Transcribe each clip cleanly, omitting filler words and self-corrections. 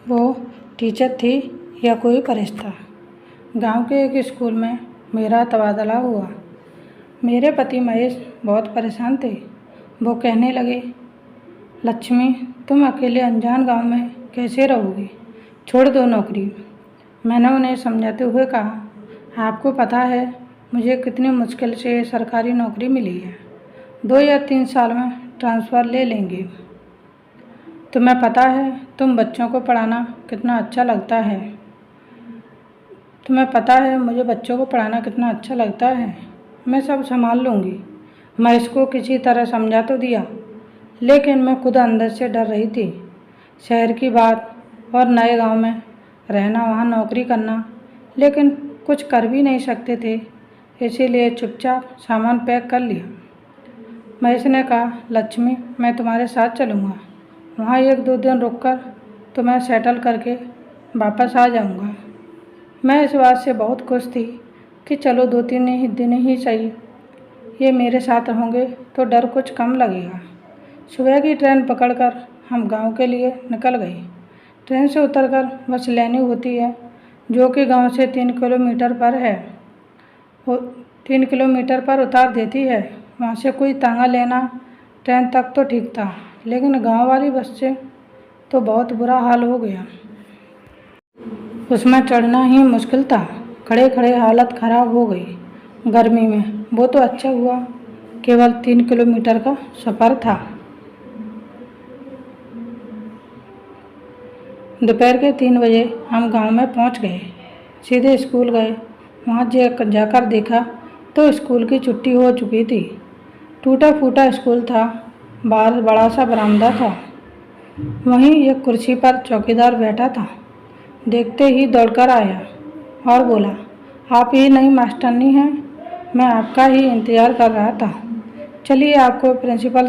वो टीचर थी या कोई फरिश्ता। गांव के एक स्कूल में मेरा तबादला हुआ। मेरे पति महेश बहुत परेशान थे। वो कहने लगे, लक्ष्मी, तुम अकेले अनजान गांव में कैसे रहोगी? छोड़ दो नौकरी। मैंने उन्हें समझाते हुए कहा, आपको पता है मुझे कितनी मुश्किल से सरकारी नौकरी मिली है। 2 या 3 साल में ट्रांसफ़र ले लेंगे। तुम्हें पता है तुम बच्चों को पढ़ाना कितना अच्छा लगता है। तुम्हें पता है मुझे बच्चों को पढ़ाना कितना अच्छा लगता है। मैं सब संभाल लूँगी। मैं इसको किसी तरह समझा तो दिया, लेकिन मैं खुद अंदर से डर रही थी। शहर की बात और नए गांव में रहना, वहाँ नौकरी करना, लेकिन कुछ कर भी नहीं सकते थे। इसीलिए चुपचाप सामान पैक कर लिया। महेश ने कहा, लक्ष्मी, मैं तुम्हारे साथ चलूँगा। वहाँ 1-2 दिन रुककर तुम्हें सेटल करके वापस आ जाऊँगा। मैं इस बात से बहुत खुश थी कि चलो 2-3 दिन ही सही, ये मेरे साथ होंगे तो डर कुछ कम लगेगा। सुबह की ट्रेन पकड़कर हम गांव के लिए निकल गए। ट्रेन से उतरकर बस लेनी होती है, जो कि गांव से 3 किलोमीटर पर है। वो 3 किलोमीटर पर उतार देती है। वहाँ से कोई तांगा लेना ट्रेन तक तो ठीक था, लेकिन गांव वाली बस से तो बहुत बुरा हाल हो गया। उसमें चढ़ना ही मुश्किल था। खड़े खड़े हालत ख़राब हो गई गर्मी में। वो तो अच्छा हुआ केवल 3 किलोमीटर का सफ़र था। दोपहर के 3 बजे हम गांव में पहुंच गए। सीधे स्कूल गए। वहां जाकर देखा तो स्कूल की छुट्टी हो चुकी थी। टूटा फूटा स्कूल था। बाहर बड़ा सा बरामदा था। वहीं एक कुर्सी पर चौकीदार बैठा था। देखते ही दौड़कर आया और बोला, आप ही नई मास्टरनी हैं? मैं आपका ही इंतज़ार कर रहा था। चलिए आपको प्रिंसिपल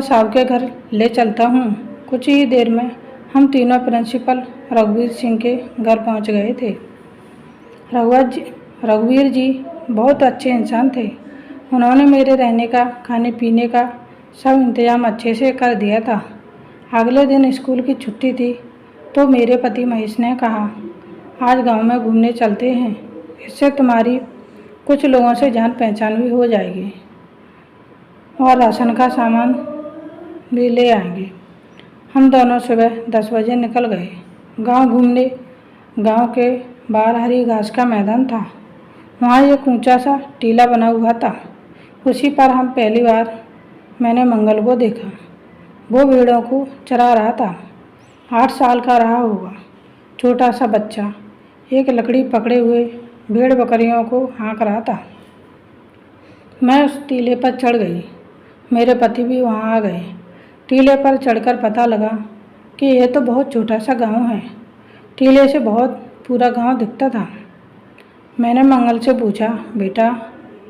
साहब के घर ले चलता हूँ। कुछ ही देर में हम तीनों प्रिंसिपल रघुवीर सिंह के घर पहुँच गए थे। रघुवीर जी बहुत अच्छे इंसान थे। उन्होंने मेरे रहने का, खाने पीने का सब इंतज़ाम अच्छे से कर दिया था। अगले दिन स्कूल की छुट्टी थी तो मेरे पति महेश ने कहा, आज गांव में घूमने चलते हैं। इससे तुम्हारी कुछ लोगों से जान पहचान भी हो जाएगी और राशन का सामान भी ले आएंगे। हम दोनों सुबह 10 बजे निकल गए गांव घूमने। गांव के बाहर हरी घास का मैदान था। वहाँ एक ऊंचा सा टीला बना हुआ था। उसी पर हम पहली बार मैंने मंगल को देखा। वो भेड़ों को चरा रहा था। 8 साल का रहा होगा। छोटा सा बच्चा एक लकड़ी पकड़े हुए भेड़ बकरियों को हाँक रहा था। मैं उस टीले पर चढ़ गई। मेरे पति भी वहाँ आ गए। टीले पर चढ़कर पता लगा कि यह तो बहुत छोटा सा गांव है। टीले से बहुत पूरा गांव दिखता था। मैंने मंगल से पूछा, बेटा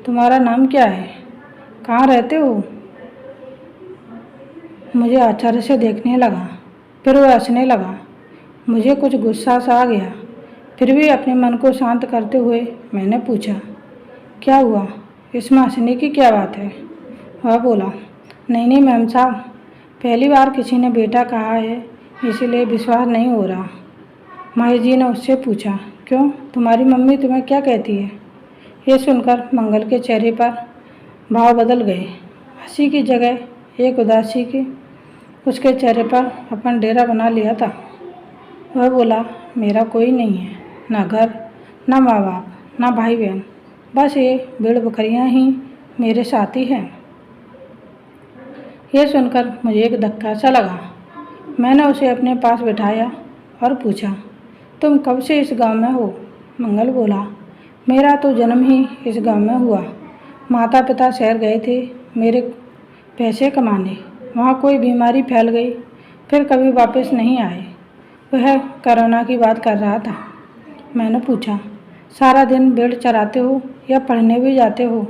तुम्हारा नाम क्या है? कहाँ रहते हो? मुझे आश्चर्य से देखने लगा, फिर वो हंसने लगा। मुझे कुछ गुस्सा सा आ गया। फिर भी अपने मन को शांत करते हुए मैंने पूछा, क्या हुआ? इसमें हंसने की क्या बात है? वह बोला, नहीं मैम साहब, पहली बार किसी ने बेटा कहा है, इसीलिए विश्वास नहीं हो रहा। महेश जी ने उससे पूछा, क्यों, तुम्हारी मम्मी तुम्हें क्या कहती है? ये सुनकर मंगल के चेहरे पर भाव बदल गए। हंसी की जगह एक उदासी की उसके चेहरे पर अपन डेरा बना लिया था। वह बोला, मेरा कोई नहीं है, ना घर, ना माँ बाप, ना भाई बहन, बस ये भेड़ बकरियाँ ही मेरे साथी हैं। यह सुनकर मुझे एक धक्का सा लगा। मैंने उसे अपने पास बिठाया और पूछा, तुम कब से इस गांव में हो? मंगल बोला, मेरा तो जन्म ही इस गांव में हुआ। माता पिता शहर गए थे मेरे पैसे कमाने। वहाँ कोई बीमारी फैल गई, फिर कभी वापस नहीं आए। वह कोरोना की बात कर रहा था। मैंने पूछा, सारा दिन भेड़ चराते हो या पढ़ने भी जाते हो?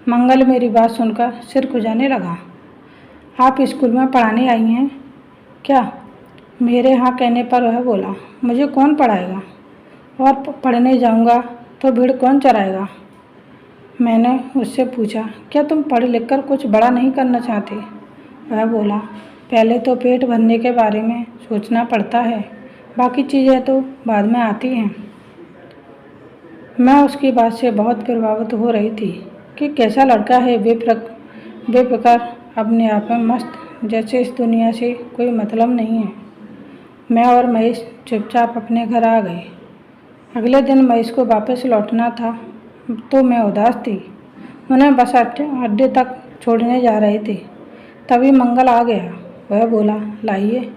मंगल मेरी बात सुनकर सिर खुजाने लगा। आप स्कूल में पढ़ाने आई हैं क्या? मेरे हाँ कहने पर वह बोला, मुझे कौन पढ़ाएगा, और पढ़ने जाऊंगा तो भेड़ कौन चराएगा? मैंने उससे पूछा, क्या तुम पढ़ लिख कर कुछ बड़ा नहीं करना चाहते? वह बोला, पहले तो पेट भरने के बारे में सोचना पड़ता है, बाकी चीज़ें तो बाद में आती हैं। मैं उसकी बात से बहुत प्रभावित हो रही थी कि कैसा लड़का है, बेप्रकार अपने आप में मस्त, जैसे इस दुनिया से कोई मतलब नहीं है। मैं और महेश चुपचाप अपने घर आ गए। अगले दिन महेश को वापस लौटना था तो मैं उदास थी। उन्हें बस अड्डे तक छोड़ने जा रहे थे, तभी मंगल आ गया। वह बोला, लाइए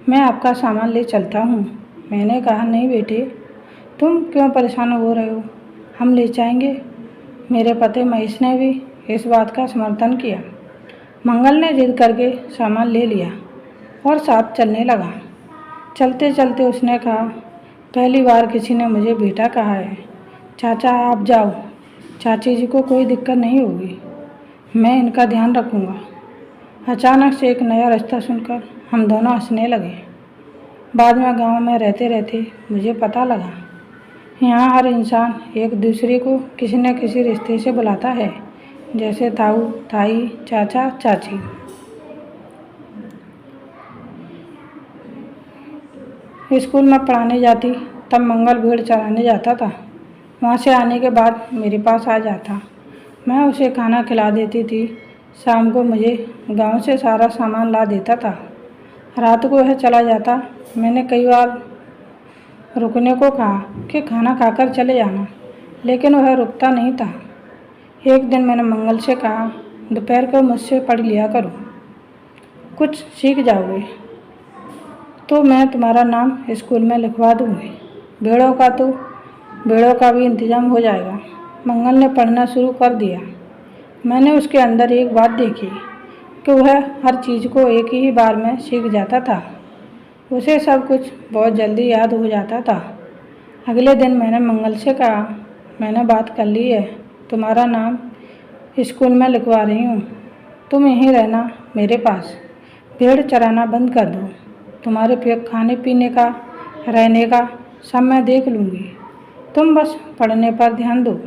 मैं आपका सामान ले चलता हूँ। मैंने कहा, नहीं बेटे, तुम क्यों परेशान हो रहे हो, हम ले जाएंगे। मेरे पति महेश ने भी इस बात का समर्थन किया। मंगल ने जिद करके सामान ले लिया और साथ चलने लगा। चलते चलते उसने कहा, पहली बार किसी ने मुझे बेटा कहा है। चाचा आप जाओ, चाची जी को कोई दिक्कत नहीं होगी, मैं इनका ध्यान रखूँगा। अचानक से एक नया रास्ता सुनकर हम दोनों हंसने लगे। बाद में गांव में रहते रहते मुझे पता लगा, यहाँ हर इंसान एक दूसरे को किसी न किसी रिश्ते से बुलाता है, जैसे ताऊ ताई, चाचा चाची। स्कूल में पढ़ाने जाती तब मंगल भेड़ चराने जाता था। वहाँ से आने के बाद मेरे पास आ जाता, मैं उसे खाना खिला देती थी। शाम को मुझे गांव से सारा सामान ला देता था। रात को वह चला जाता। मैंने कई बार रुकने को कहा कि खाना खाकर चले जाना, लेकिन वह रुकता नहीं था। एक दिन मैंने मंगल से कहा, दोपहर को मुझसे पढ़ लिया करो, कुछ सीख जाओगे तो मैं तुम्हारा नाम स्कूल में लिखवा दूँगी। भेड़ों का भी इंतज़ाम हो जाएगा। मंगल ने पढ़ना शुरू कर दिया। मैंने उसके अंदर एक बात देखी कि वह हर चीज़ को एक ही बार में सीख जाता था। उसे सब कुछ बहुत जल्दी याद हो जाता था। अगले दिन मैंने मंगल से कहा, मैंने बात कर ली है, तुम्हारा नाम स्कूल में लिखवा रही हूँ, तुम यहीं रहना मेरे पास, भेड़ चराना बंद कर दो, तुम्हारे खाने पीने का, रहने का सब मैं देख लूँगी, तुम बस पढ़ने पर ध्यान दो।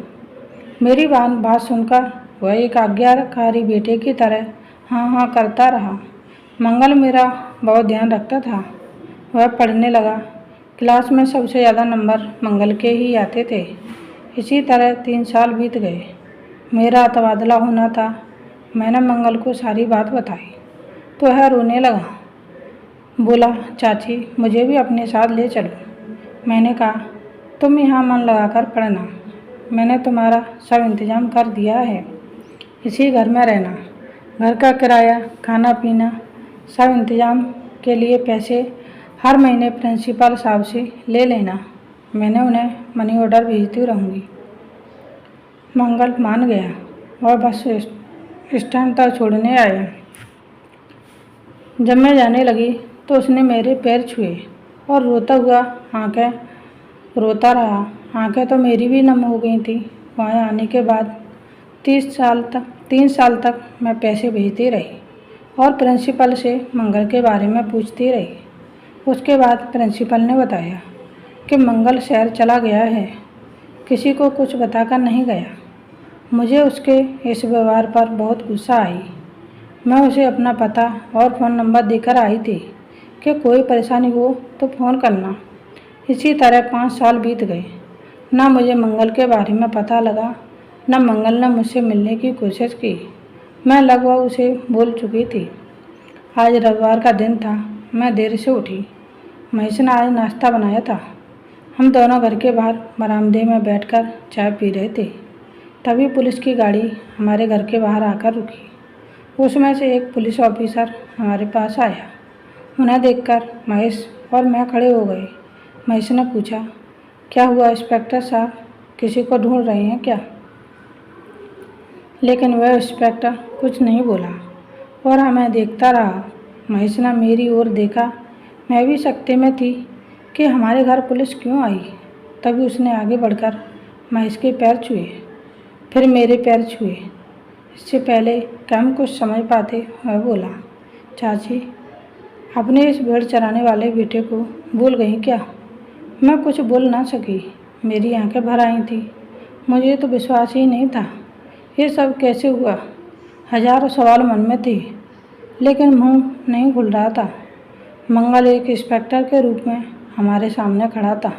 मेरी बात सुनकर वह एक आज्ञाकारी बेटे की तरह हाँ हाँ करता रहा। मंगल मेरा बहुत ध्यान रखता था। वह पढ़ने लगा। क्लास में सबसे ज़्यादा नंबर मंगल के ही आते थे। इसी तरह 3 साल बीत गए। मेरा तबादला होना था। मैंने मंगल को सारी बात बताई तो वह रोने लगा। बोला, चाची मुझे भी अपने साथ ले चलो। मैंने कहा, तुम यहाँ मन लगाकर पढ़ना, मैंने तुम्हारा सब इंतज़ाम कर दिया है, इसी घर में रहना। घर का किराया, खाना पीना, सब इंतज़ाम के लिए पैसे हर महीने प्रिंसिपल साहब से ले लेना, मैंने उन्हें मनी ऑर्डर भेजती रहूँगी। मंगल मान गया और बस स्टैंड तक छोड़ने आया। जब मैं जाने लगी तो उसने मेरे पैर छुए और रोता रहा। आंखें तो मेरी भी नम हो गई थी। वहाँ आने के बाद 3 साल तक मैं पैसे भेजती रही और प्रिंसिपल से मंगल के बारे में पूछती रही। उसके बाद प्रिंसिपल ने बताया कि मंगल शहर चला गया है, किसी को कुछ बताकर नहीं गया। मुझे उसके इस व्यवहार पर बहुत गुस्सा आई। मैं उसे अपना पता और फ़ोन नंबर देकर आई थी कि कोई परेशानी हो तो फ़ोन करना। इसी तरह 5 साल बीत गए। ना मुझे मंगल के बारे में पता लगा, न मंगल ने मुझसे मिलने की कोशिश की। मैं लगभग उसे भूल चुकी थी। आज रविवार का दिन था। मैं देर से उठी। महेश ने आज नाश्ता बनाया था। हम दोनों घर के बाहर बरामदे में बैठकर चाय पी रहे थे। तभी पुलिस की गाड़ी हमारे घर के बाहर आकर रुकी। उसमें से एक पुलिस ऑफिसर हमारे पास आया। उन्हें देखकर महेश और मैं खड़े हो गए। महेश ने पूछा, क्या हुआ इंस्पेक्टर साहब, किसी को ढूंढ रहे हैं क्या? लेकिन वह इंस्पेक्टर कुछ नहीं बोला और हमें देखता रहा। महेश ने मेरी ओर देखा। मैं भी सकते में थी कि हमारे घर पुलिस क्यों आई। तभी उसने आगे बढ़कर महेश के पैर छुए, फिर मेरे पैर छुए। इससे पहले कि हम कुछ समझ पाते वह बोला, चाची अपने इस भेड़ चराने वाले बेटे को भूल गई क्या? मैं कुछ बोल ना सकी। मेरी आंखें भर आई थी। मुझे तो विश्वास ही नहीं था। ये सब कैसे हुआ? हजारों सवाल मन में थे। लेकिन मुंह नहीं खुल रहा था। मंगल एक इंस्पेक्टर के रूप में हमारे सामने खड़ा था।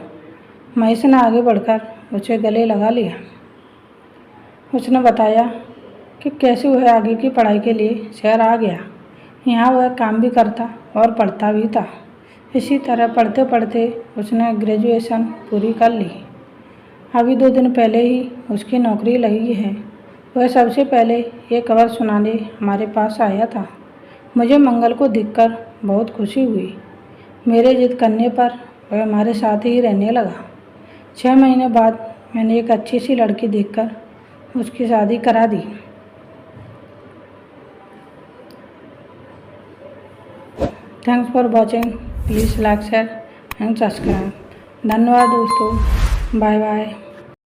महेश ने आगे बढ़कर उसे गले लगा लिया। उसने बताया कि कैसे वह आगे की पढ़ाई के लिए शहर आ गया। यहाँ वह काम भी करता और पढ़ता भी था। इसी तरह पढ़ते पढ़ते उसने ग्रेजुएशन पूरी कर ली। अभी 2 दिन पहले ही उसकी नौकरी लगी है। वह सबसे पहले ये खबर सुनाने हमारे पास आया था। मुझे मंगल को देखकर बहुत खुशी हुई। मेरे जिद करने पर वह हमारे साथ ही रहने लगा। 6 महीने बाद मैंने एक अच्छी सी लड़की देखकर उसकी शादी करा दी। Thanks for watching. Please like share and subscribe. धन्यवाद दोस्तों। Bye bye.